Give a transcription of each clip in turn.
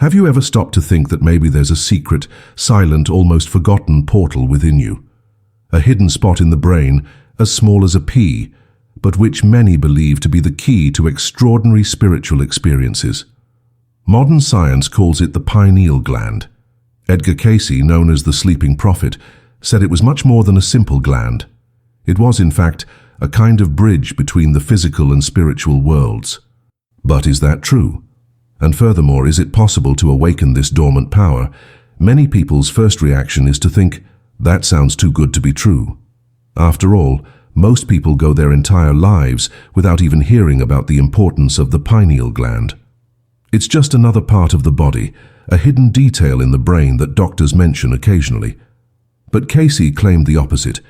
Have you ever stopped to think that maybe there's a secret, silent, almost forgotten portal within you? A hidden spot in the brain, as small as a pea, but which many believe to be the key to extraordinary spiritual experiences. Modern science calls it the pineal gland. Edgar Cayce, known as the sleeping prophet, said it was much more than a simple gland. It was, in fact, a kind of bridge between the physical and spiritual worlds. But is that true? And furthermore, is it possible to awaken this dormant power? Many people's first reaction is to think, that sounds too good to be true. After all, most people go their entire lives without even hearing about the importance of the pineal gland. It's just another part of the body, a hidden detail in the brain that doctors mention occasionally. But Cayce claimed the opposite.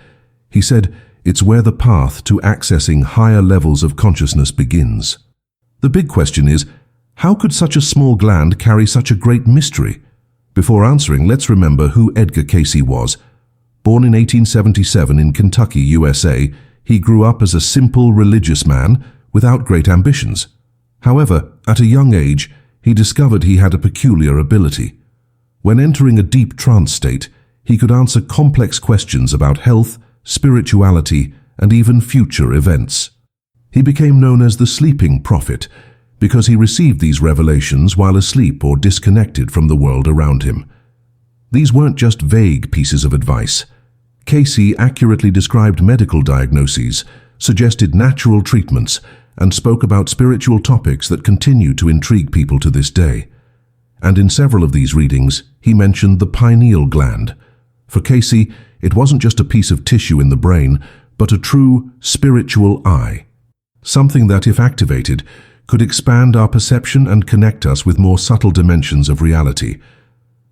He said, it's where the path to accessing higher levels of consciousness begins. The big question is, how could such a small gland carry such a great mystery? Before answering, let's remember who Edgar Cayce was. Born in 1877 in Kentucky, USA, he grew up as a simple religious man without great ambitions. However, at a young age, he discovered he had a peculiar ability. When entering a deep trance state, he could answer complex questions about health, spirituality, and even future events. He became known as the sleeping prophet because he received these revelations while asleep or disconnected from the world around him. These weren't just vague pieces of advice. Cayce accurately described medical diagnoses, suggested natural treatments, and spoke about spiritual topics that continue to intrigue people to this day. And in several of these readings, he mentioned the pineal gland. For Cayce, it wasn't just a piece of tissue in the brain, but a true spiritual eye. Something that, if activated, could expand our perception and connect us with more subtle dimensions of reality.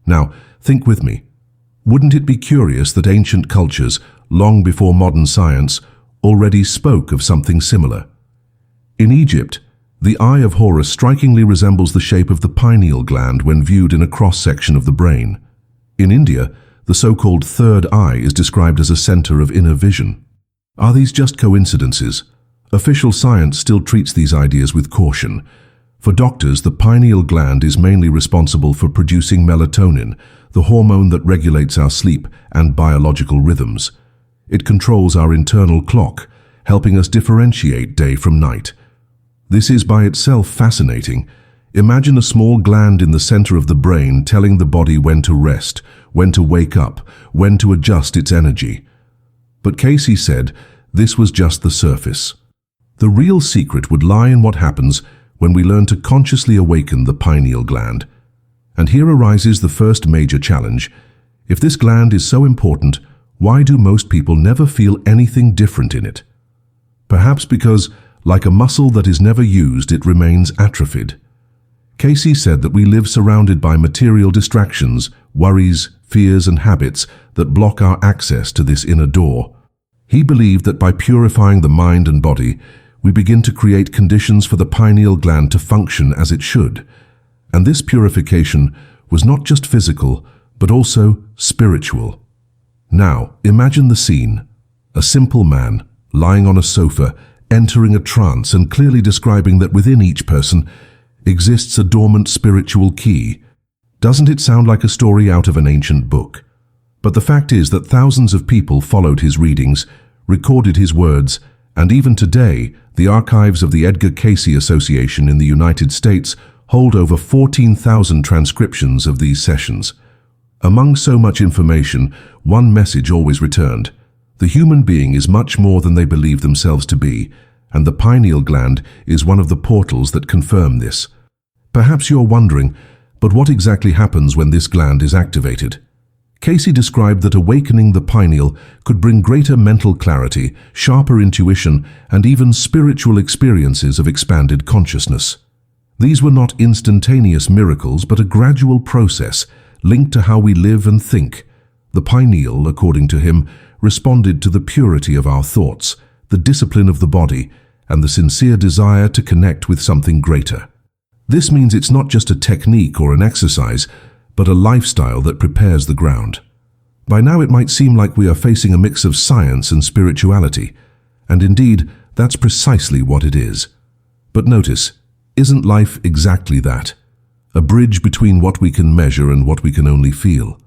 Now, think with me. Wouldn't it be curious that ancient cultures, long before modern science, already spoke of something similar? In Egypt, the eye of Horus strikingly resembles the shape of the pineal gland when viewed in a cross-section of the brain. In India, the so-called third eye is described as a center of inner vision. Are these just coincidences? Official science still treats these ideas with caution. For doctors, the pineal gland is mainly responsible for producing melatonin, the hormone that regulates our sleep and biological rhythms. It controls our internal clock, helping us differentiate day from night. This is by itself fascinating. Imagine a small gland in the center of the brain telling the body when to rest, when to wake up, when to adjust its energy. But Cayce said this was just the surface. The real secret would lie in what happens when we learn to consciously awaken the pineal gland. And here arises the first major challenge. If this gland is so important, why do most people never feel anything different in it? Perhaps because, like a muscle that is never used, it remains atrophied. Cayce said that we live surrounded by material distractions, worries, fears, and habits that block our access to this inner door. He believed that by purifying the mind and body, we begin to create conditions for the pineal gland to function as it should. And this purification was not just physical, but also spiritual. Now, imagine the scene. A simple man, lying on a sofa, entering a trance and clearly describing that within each person exists a dormant spiritual key. Doesn't it sound like a story out of an ancient book? But the fact is that thousands of people followed his readings, recorded his words, and even today, the archives of the Edgar Cayce Association in the United States hold over 14,000 transcriptions of these sessions. Among so much information, one message always returned. The human being is much more than they believe themselves to be, and the pineal gland is one of the portals that confirm this. Perhaps you're wondering, but what exactly happens when this gland is activated? Cayce described that awakening the pineal could bring greater mental clarity, sharper intuition, and even spiritual experiences of expanded consciousness. These were not instantaneous miracles, but a gradual process linked to how we live and think. The pineal, according to him, responded to the purity of our thoughts, the discipline of the body, and the sincere desire to connect with something greater. This means it's not just a technique or an exercise, but a lifestyle that prepares the ground. By now it might seem like we are facing a mix of science and spirituality, and indeed, that's precisely what it is. But notice, isn't life exactly that? a bridge between what we can measure and what we can only feel.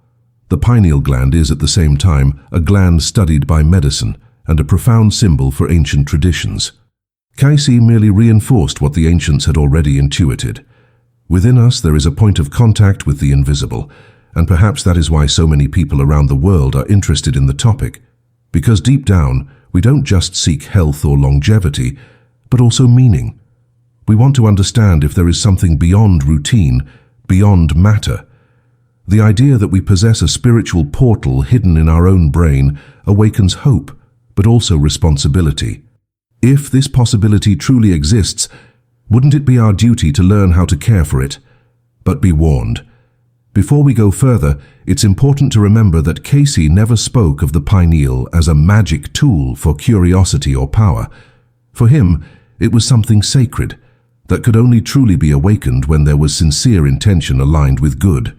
The pineal gland is, at the same time, a gland studied by medicine and a profound symbol for ancient traditions. Cayce merely reinforced what the ancients had already intuited. Within us there is a point of contact with the invisible, and perhaps that is why so many people around the world are interested in the topic. Because deep down, we don't just seek health or longevity, but also meaning. We want to understand if there is something beyond routine, beyond matter. The idea that we possess a spiritual portal hidden in our own brain awakens hope, but also responsibility. If this possibility truly exists, wouldn't it be our duty to learn how to care for it? But be warned. Before we go further, it's important to remember that Cayce never spoke of the pineal as a magic tool for curiosity or power. For him, it was something sacred that could only truly be awakened when there was sincere intention aligned with good.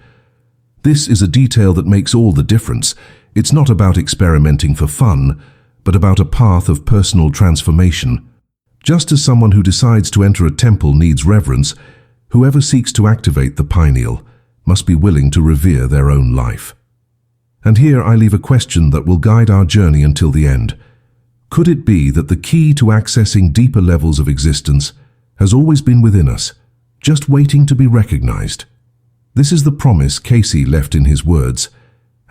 This is a detail that makes all the difference. It's not about experimenting for fun, but about a path of personal transformation. Just as someone who decides to enter a temple needs reverence, whoever seeks to activate the pineal must be willing to revere their own life. And here I leave a question that will guide our journey until the end. Could it be that the key to accessing deeper levels of existence has always been within us, just waiting to be recognized? This is the promise Cayce left in his words,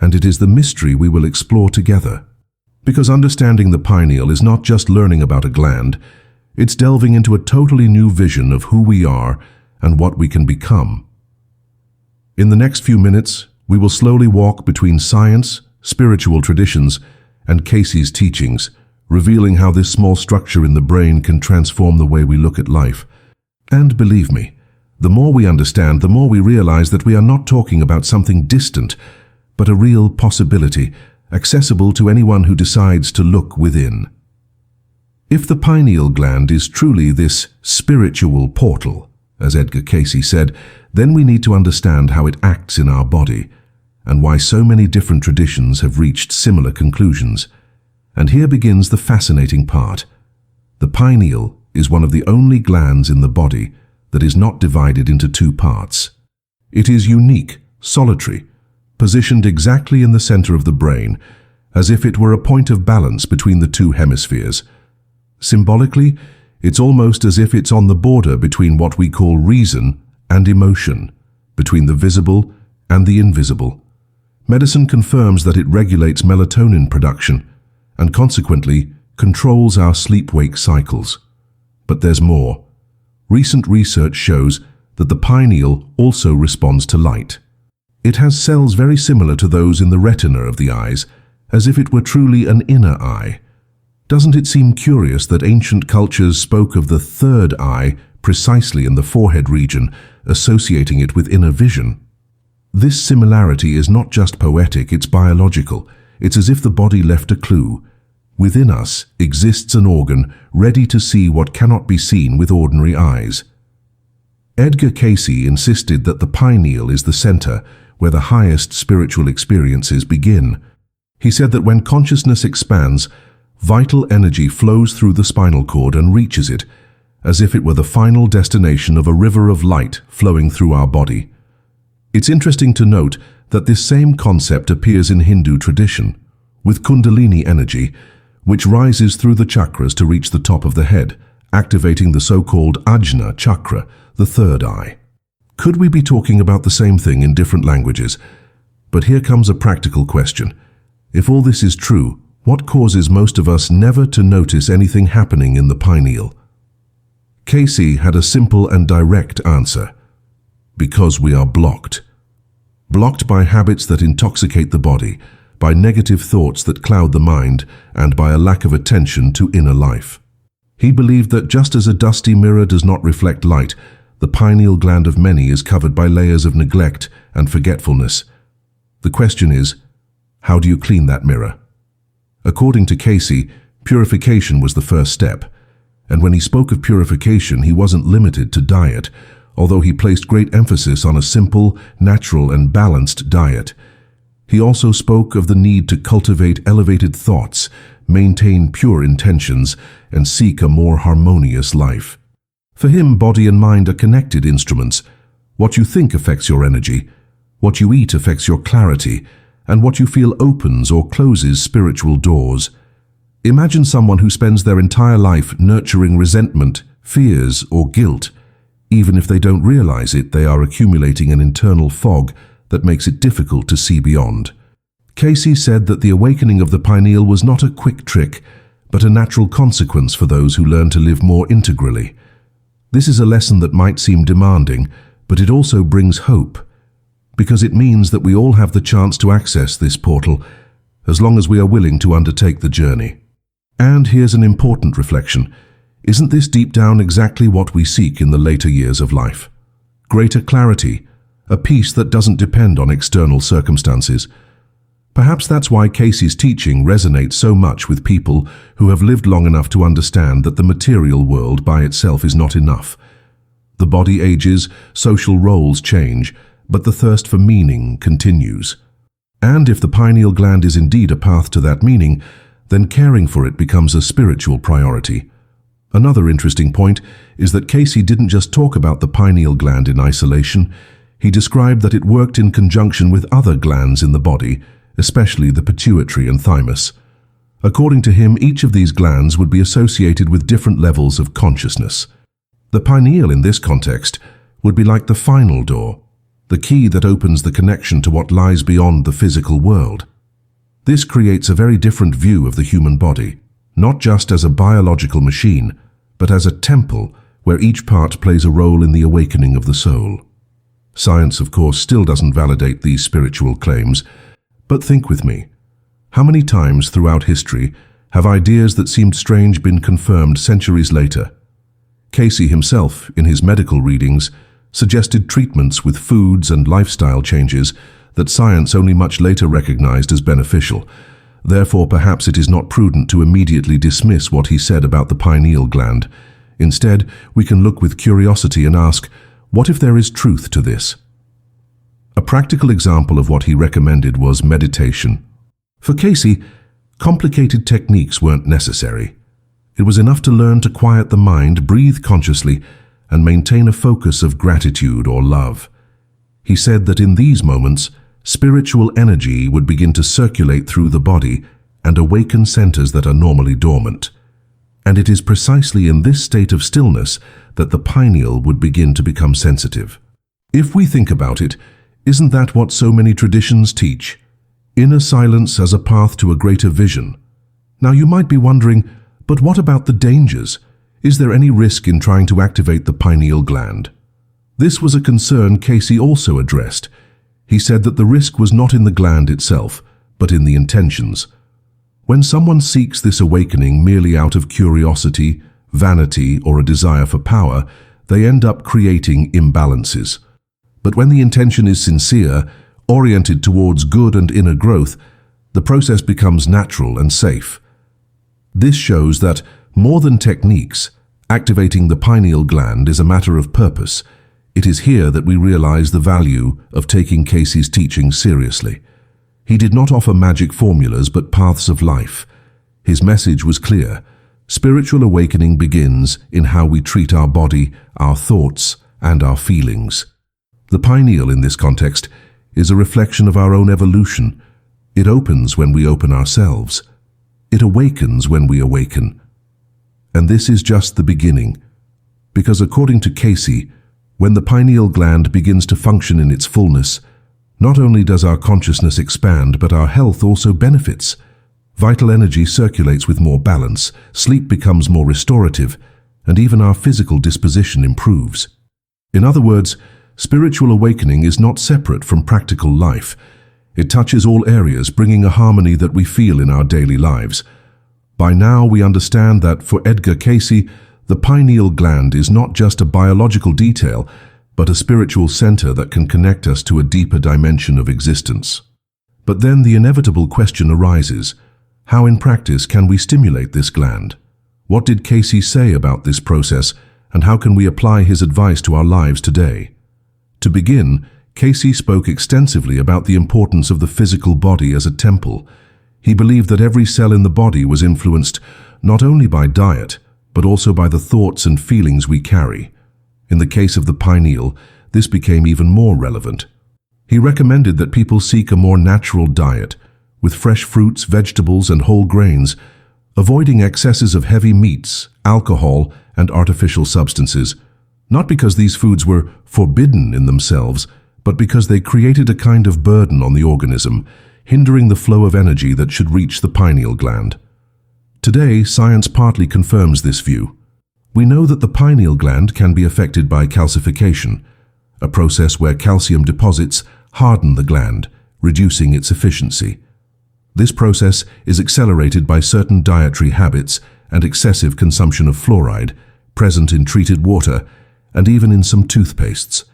and it is the mystery we will explore together. Because understanding the pineal is not just learning about a gland, it's delving into a totally new vision of who we are and what we can become. In the next few minutes, we will slowly walk between science, spiritual traditions, and Cayce's teachings, revealing how this small structure in the brain can transform the way we look at life. And believe me, the more we understand, the more we realize that we are not talking about something distant, but a real possibility, accessible to anyone who decides to look within. If the pineal gland is truly this spiritual portal, as Edgar Cayce said, then we need to understand how it acts in our body, and why so many different traditions have reached similar conclusions. And here begins the fascinating part. The pineal is one of the only glands in the body that is not divided into two parts. It is unique, solitary, positioned exactly in the center of the brain, as if it were a point of balance between the two hemispheres. Symbolically, it's almost as if it's on the border between what we call reason and emotion, between the visible and the invisible. Medicine confirms that it regulates melatonin production and consequently controls our sleep-wake cycles. But there's more. Recent research shows that the pineal also responds to light. It has cells very similar to those in the retina of the eyes, as if it were truly an inner eye. Doesn't it seem curious that ancient cultures spoke of the third eye precisely in the forehead region, associating it with inner vision? This similarity is not just poetic, it's biological. It's as if the body left a clue. Within us exists an organ ready to see what cannot be seen with ordinary eyes. Edgar Cayce insisted that the pineal is the center where the highest spiritual experiences begin. He said that when consciousness expands, vital energy flows through the spinal cord and reaches it, as if it were the final destination of a river of light flowing through our body. It's interesting to note that this same concept appears in Hindu tradition, with Kundalini energy, which rises through the chakras to reach the top of the head, activating the so-called Ajna chakra, the third eye. Could we be talking about the same thing in different languages? But here comes a practical question. If all this is true, what causes most of us never to notice anything happening in the pineal? Cayce had a simple and direct answer. Because we are blocked. Blocked by habits that intoxicate the body, by negative thoughts that cloud the mind, and by a lack of attention to inner life. He believed that just as a dusty mirror does not reflect light, the pineal gland of many is covered by layers of neglect and forgetfulness. The question is, how do you clean that mirror? According to Cayce, purification was the first step. And when he spoke of purification, he wasn't limited to diet, although he placed great emphasis on a simple, natural, and balanced diet. He also spoke of the need to cultivate elevated thoughts, maintain pure intentions, and seek a more harmonious life. For him, body and mind are connected instruments. What you think affects your energy, what you eat affects your clarity, and what you feel opens or closes spiritual doors. Imagine someone who spends their entire life nurturing resentment, fears, or guilt. Even if they don't realize it, they are accumulating an internal fog that makes it difficult to see beyond. Cayce said that the awakening of the pineal was not a quick trick, but a natural consequence for those who learn to live more integrally. This is a lesson that might seem demanding, but it also brings hope, because it means that we all have the chance to access this portal, as long as we are willing to undertake the journey. And here's an important reflection. Isn't this deep down exactly what we seek in the later years of life? Greater clarity, a peace that doesn't depend on external circumstances. Perhaps that's why Cayce's teaching resonates so much with people who have lived long enough to understand that the material world by itself is not enough. The body ages, social roles change, but the thirst for meaning continues. And if the pineal gland is indeed a path to that meaning, then caring for it becomes a spiritual priority. Another interesting point is that Cayce didn't just talk about the pineal gland in isolation. He described that it worked in conjunction with other glands in the body, especially the pituitary and thymus. According to him, each of these glands would be associated with different levels of consciousness. The pineal in this context would be like the final door, the key that opens the connection to what lies beyond the physical world. This creates a very different view of the human body, not just as a biological machine, but as a temple where each part plays a role in the awakening of the soul. Science, of course, still doesn't validate these spiritual claims, but think with me. How many times throughout history have ideas that seemed strange been confirmed centuries later? Cayce himself, in his medical readings, suggested treatments with foods and lifestyle changes that science only much later recognized as beneficial. Therefore, perhaps it is not prudent to immediately dismiss what he said about the pineal gland. Instead, we can look with curiosity and ask, what if there is truth to this? A practical example of what he recommended was meditation. For Cayce, complicated techniques weren't necessary. It was enough to learn to quiet the mind, breathe consciously, and maintain a focus of gratitude or love. He said that in these moments, spiritual energy would begin to circulate through the body and awaken centers that are normally dormant. And it is precisely in this state of stillness that the pineal would begin to become sensitive. If we think about it, isn't that what so many traditions teach? Inner silence as a path to a greater vision. Now you might be wondering, but what about the dangers? Is there any risk in trying to activate the pineal gland? This was a concern Cayce also addressed. He said that the risk was not in the gland itself, but in the intentions. When someone seeks this awakening merely out of curiosity, vanity, or a desire for power, they end up creating imbalances. But when the intention is sincere, oriented towards good and inner growth, the process becomes natural and safe. This shows that, more than techniques, activating the pineal gland is a matter of purpose. It is here that we realize the value of taking Cayce's teaching seriously. He did not offer magic formulas but paths of life. His message was clear. Spiritual awakening begins in how we treat our body, our thoughts, and our feelings. The pineal in this context is a reflection of our own evolution. It opens when we open ourselves. It awakens when we awaken. And this is just the beginning, because according to Cayce, when the pineal gland begins to function in its fullness, not only does our consciousness expand, but our health also benefits. Vital energy circulates with more balance, sleep becomes more restorative, and even our physical disposition improves. In other words, spiritual awakening is not separate from practical life. It touches all areas, bringing a harmony that we feel in our daily lives. By now, we understand that for Edgar Cayce, the pineal gland is not just a biological detail, but a spiritual center that can connect us to a deeper dimension of existence. But then the inevitable question arises, how in practice can we stimulate this gland? What did Cayce say about this process, and how can we apply his advice to our lives today? To begin, Cayce spoke extensively about the importance of the physical body as a temple. He believed that every cell in the body was influenced not only by diet, but also by the thoughts and feelings we carry. In the case of the pineal, this became even more relevant. He recommended that people seek a more natural diet, with fresh fruits, vegetables, and whole grains, avoiding excesses of heavy meats, alcohol, and artificial substances, not because these foods were forbidden in themselves, but because they created a kind of burden on the organism, hindering the flow of energy that should reach the pineal gland. Today, science partly confirms this view. We know that the pineal gland can be affected by calcification, a process where calcium deposits harden the gland, reducing its efficiency. This process is accelerated by certain dietary habits and excessive consumption of fluoride, present in treated water and even in some toothpastes.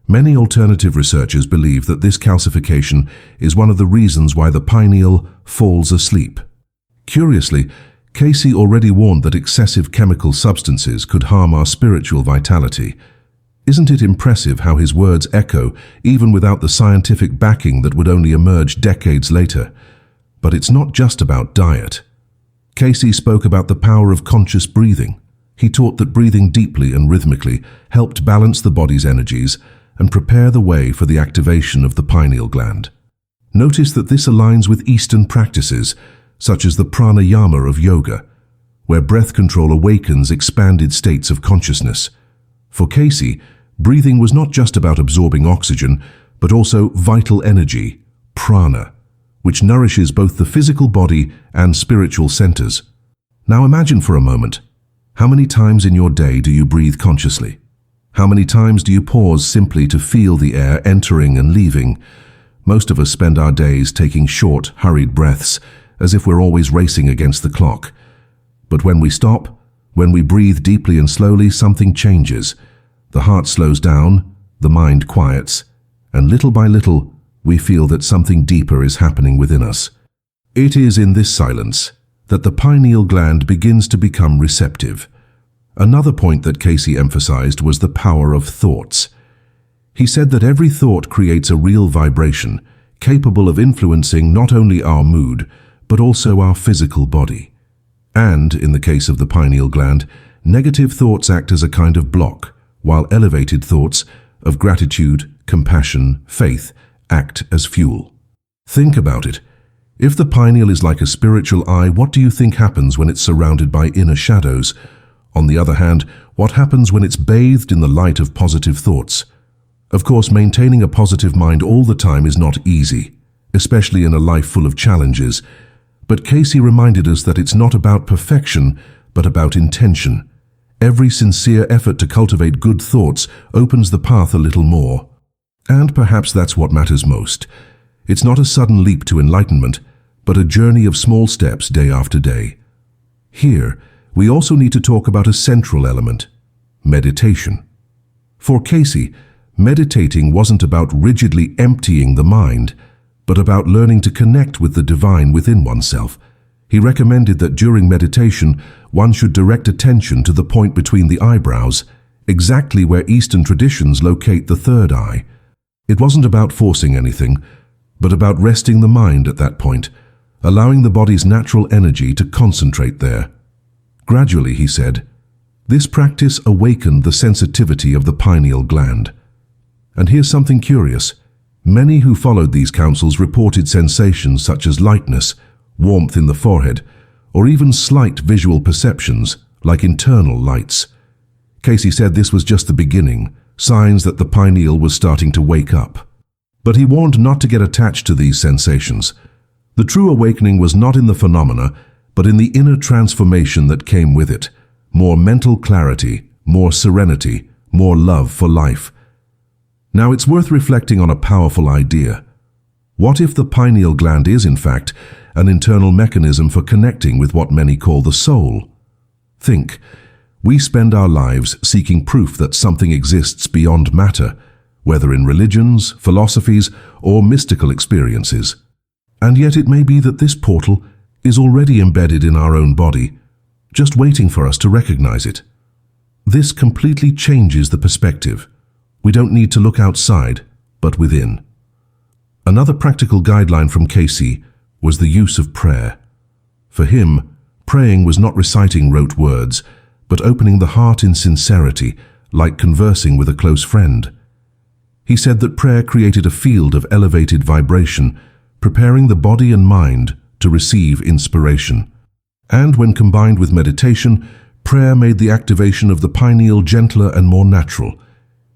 Many alternative researchers believe that this calcification is one of the reasons why the pineal falls asleep. Curiously, Cayce already warned that excessive chemical substances could harm our spiritual vitality. Isn't it impressive how his words echo even without the scientific backing that would only emerge decades later? But it's not just about diet. Cayce spoke about the power of conscious breathing. He taught that breathing deeply and rhythmically helped balance the body's energies and prepare the way for the activation of the pineal gland. Notice that this aligns with Eastern practices, such as the pranayama of yoga, where breath control awakens expanded states of consciousness. For Cayce, breathing was not just about absorbing oxygen, but also vital energy, prana, which nourishes both the physical body and spiritual centers. Now imagine for a moment, how many times in your day do you breathe consciously? How many times do you pause simply to feel the air entering and leaving? Most of us spend our days taking short, hurried breaths, as if we're always racing against the clock. But when we stop, when we breathe deeply and slowly, something changes. The heart slows down, the mind quiets, and little by little, we feel that something deeper is happening within us. It is in this silence that the pineal gland begins to become receptive. Another point that Cayce emphasized was the power of thoughts. He said that every thought creates a real vibration, capable of influencing not only our mood, but also our physical body. And, in the case of the pineal gland, negative thoughts act as a kind of block, while elevated thoughts of gratitude, compassion, faith act as fuel. Think about it. If the pineal is like a spiritual eye, what do you think happens when it's surrounded by inner shadows? On the other hand, what happens when it's bathed in the light of positive thoughts? Of course, maintaining a positive mind all the time is not easy, especially in a life full of challenges. But Cayce reminded us that it's not about perfection, but about intention. Every sincere effort to cultivate good thoughts opens the path a little more. And perhaps that's what matters most. It's not a sudden leap to enlightenment, but a journey of small steps day after day. Here, we also need to talk about a central element: meditation. For Cayce, meditating wasn't about rigidly emptying the mind, but about learning to connect with the divine within oneself. He recommended that during meditation, one should direct attention to the point between the eyebrows, exactly where Eastern traditions locate the third eye. It wasn't about forcing anything, but about resting the mind at that point, allowing the body's natural energy to concentrate there. Gradually, he said, this practice awakened the sensitivity of the pineal gland. And here's something curious. Many who followed these counsels reported sensations such as lightness, warmth in the forehead, or even slight visual perceptions, like internal lights. Cayce said this was just the beginning, signs that the pineal was starting to wake up. But he warned not to get attached to these sensations. The true awakening was not in the phenomena, but in the inner transformation that came with it. More mental clarity, more serenity, more love for life. Now it's worth reflecting on a powerful idea. What if the pineal gland is, in fact, an internal mechanism for connecting with what many call the soul? Think, we spend our lives seeking proof that something exists beyond matter, whether in religions, philosophies, or mystical experiences. And yet it may be that this portal is already embedded in our own body, just waiting for us to recognize it. This completely changes the perspective. We don't need to look outside, but within. Another practical guideline from Cayce was the use of prayer. For him, praying was not reciting rote words, but opening the heart in sincerity, like conversing with a close friend. He said that prayer created a field of elevated vibration, preparing the body and mind to receive inspiration. And when combined with meditation, prayer made the activation of the pineal gentler and more natural.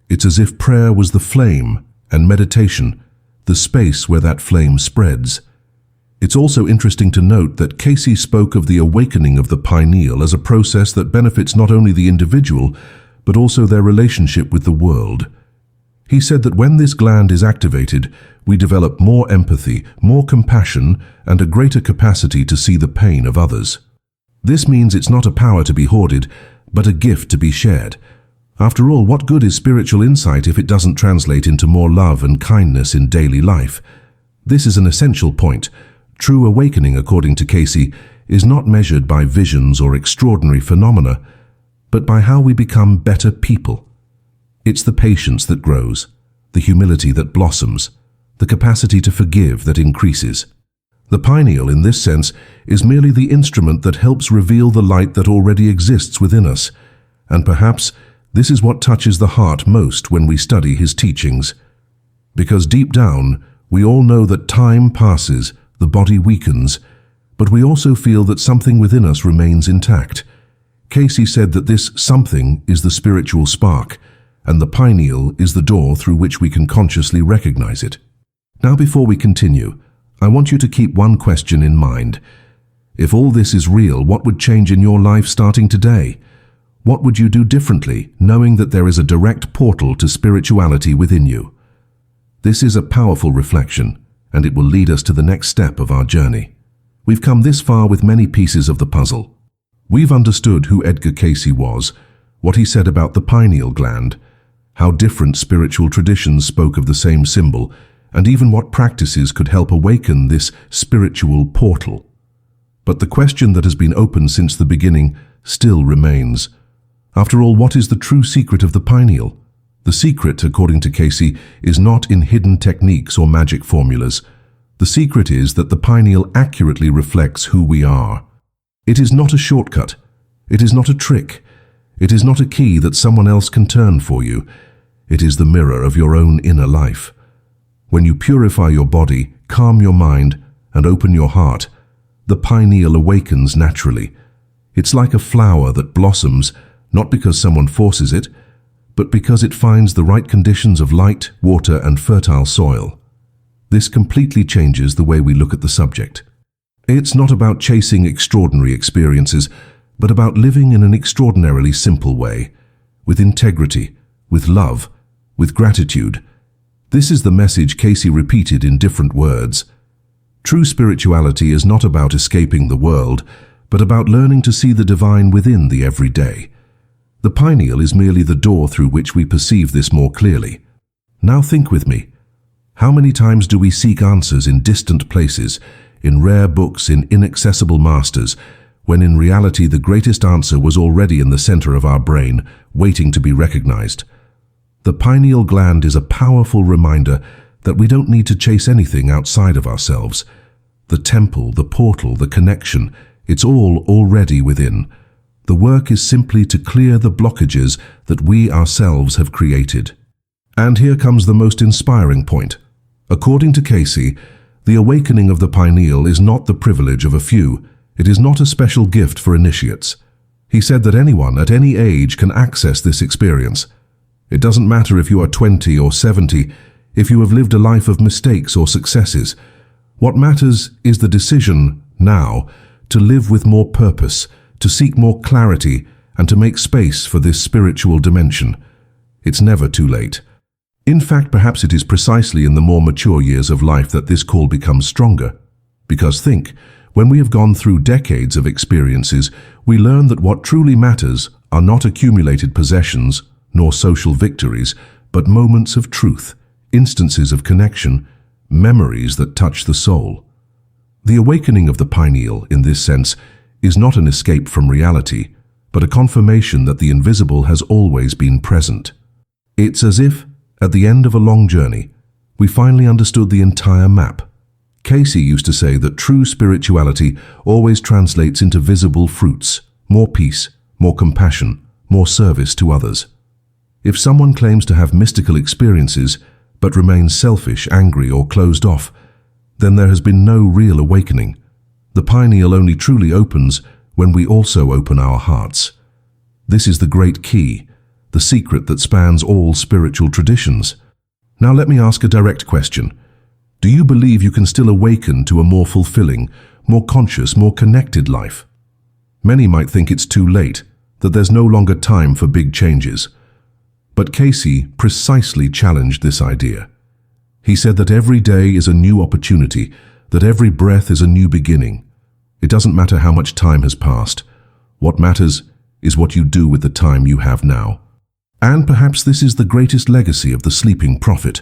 It's as if prayer was the flame and meditation, the space where that flame spreads. It's also interesting to note that Cayce spoke of the awakening of the pineal as a process that benefits not only the individual, but also their relationship with the world. He said that when this gland is activated, we develop more empathy, more compassion, and a greater capacity to see the pain of others. This means it's not a power to be hoarded, but a gift to be shared. After all, what good is spiritual insight if it doesn't translate into more love and kindness in daily life? This is an essential point. True awakening, according to Cayce, is not measured by visions or extraordinary phenomena, but by how we become better people. It's the patience that grows, the humility that blossoms, the capacity to forgive that increases. The pineal, in this sense, is merely the instrument that helps reveal the light that already exists within us, and perhaps this is what touches the heart most when we study his teachings. Because deep down, we all know that time passes, the body weakens, but we also feel that something within us remains intact. Cayce said that this something is the spiritual spark, and the pineal is the door through which we can consciously recognize it. Now, before we continue, I want you to keep one question in mind. If all this is real, what would change in your life starting today? What would you do differently, knowing that there is a direct portal to spirituality within you? This is a powerful reflection, and it will lead us to the next step of our journey. We've come this far with many pieces of the puzzle. We've understood who Edgar Cayce was, what he said about the pineal gland, how different spiritual traditions spoke of the same symbol, and even what practices could help awaken this spiritual portal. But the question that has been open since the beginning still remains. After all, what is the true secret of the pineal? The secret, according to Cayce, is not in hidden techniques or magic formulas. The secret is that the pineal accurately reflects who we are. It is not a shortcut. It is not a trick. It is not a key that someone else can turn for you. It is the mirror of your own inner life. When you purify your body, calm your mind, and open your heart, the pineal awakens naturally. It's like a flower that blossoms, not because someone forces it, but because it finds the right conditions of light, water, and fertile soil. This completely changes the way we look at the subject. It's not about chasing extraordinary experiences, but about living in an extraordinarily simple way, with integrity, with love, with gratitude. This is the message Cayce repeated in different words. True spirituality is not about escaping the world, but about learning to see the divine within the everyday. The pineal is merely the door through which we perceive this more clearly. Now think with me. How many times do we seek answers in distant places, in rare books, in inaccessible masters, when in reality the greatest answer was already in the center of our brain, waiting to be recognized? The pineal gland is a powerful reminder that we don't need to chase anything outside of ourselves. The temple, the portal, the connection, it's all already within. The work is simply to clear the blockages that we ourselves have created. And here comes the most inspiring point. According to Cayce, the awakening of the pineal is not the privilege of a few. It is not a special gift for initiates. He said that anyone at any age can access this experience. It doesn't matter if you are 20 or 70, if you have lived a life of mistakes or successes. What matters is the decision, now, to live with more purpose, to seek more clarity, and to make space for this spiritual dimension. It's never too late. In fact, perhaps it is precisely in the more mature years of life that this call becomes stronger. Because think, when we have gone through decades of experiences, we learn that what truly matters are not accumulated possessions, nor social victories, but moments of truth, instances of connection, memories that touch the soul. The awakening of the pineal, in this sense, is not an escape from reality, but a confirmation that the invisible has always been present. It's as if, at the end of a long journey, we finally understood the entire map. Cayce used to say that true spirituality always translates into visible fruits, more peace, more compassion, more service to others. If someone claims to have mystical experiences, but remain selfish, angry, or closed off, then there has been no real awakening. The pineal only truly opens when we also open our hearts. This is the great key, the secret that spans all spiritual traditions. Now let me ask a direct question. Do you believe you can still awaken to a more fulfilling, more conscious, more connected life? Many might think it's too late, that there's no longer time for big changes. But Cayce precisely challenged this idea. He said that every day is a new opportunity, that every breath is a new beginning. It doesn't matter how much time has passed. What matters is what you do with the time you have now. And perhaps this is the greatest legacy of the sleeping prophet,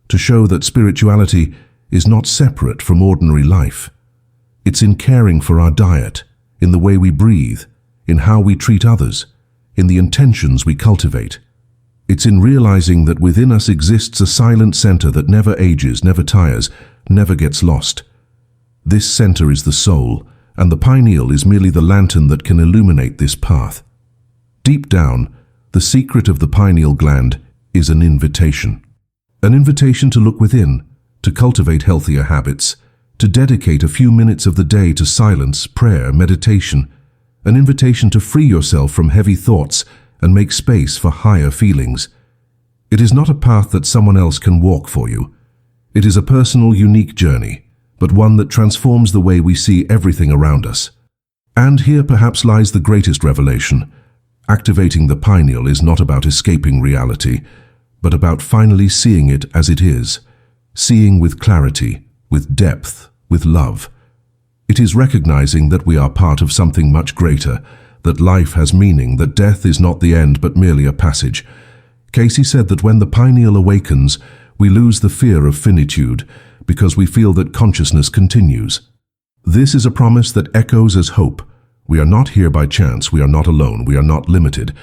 to show that spirituality is not separate from ordinary life. It's in caring for our diet, in the way we breathe, in how we treat others, in the intentions we cultivate. It's in realizing that within us exists a silent center that never ages, never tires, never gets lost. This center is the soul, and the pineal is merely the lantern that can illuminate this path. Deep down, the secret of the pineal gland is an invitation. An invitation to look within, to cultivate healthier habits, to dedicate a few minutes of the day to silence, prayer, meditation. An invitation to free yourself from heavy thoughts and make space for higher feelings. It is not a path that someone else can walk for you. It is a personal, unique journey, but one that transforms the way we see everything around us. And here perhaps lies the greatest revelation. Activating the pineal is not about escaping reality, but about finally seeing it as it is, seeing with clarity, with depth, with love. It is recognizing that we are part of something much greater, that life has meaning, that death is not the end but merely a passage. Cayce said that when the pineal awakens, we lose the fear of finitude because we feel that consciousness continues. This is a promise that echoes as hope. We are not here by chance, we are not alone, we are not limited.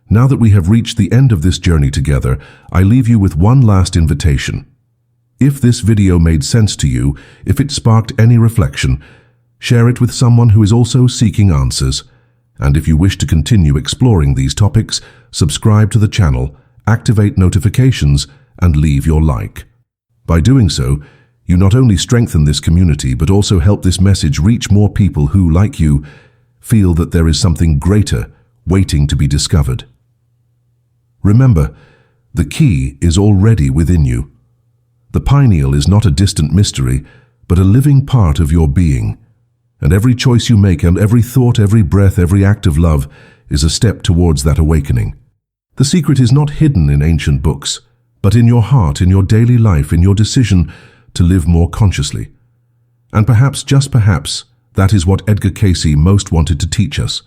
Now that we have reached the end of this journey together, I leave you with one last invitation. If this video made sense to you, if it sparked any reflection, share it with someone who is also seeking answers. And if you wish to continue exploring these topics, subscribe to the channel, activate notifications, and leave your like. By doing so, you not only strengthen this community, but also help this message reach more people who, like you, feel that there is something greater waiting to be discovered. Remember, the key is already within you. The pineal is not a distant mystery, but a living part of your being. And every choice you make, and every thought, every breath, every act of love is a step towards that awakening. The secret is not hidden in ancient books, but in your heart, in your daily life, in your decision to live more consciously. And perhaps, just perhaps, that is what Edgar Cayce most wanted to teach us.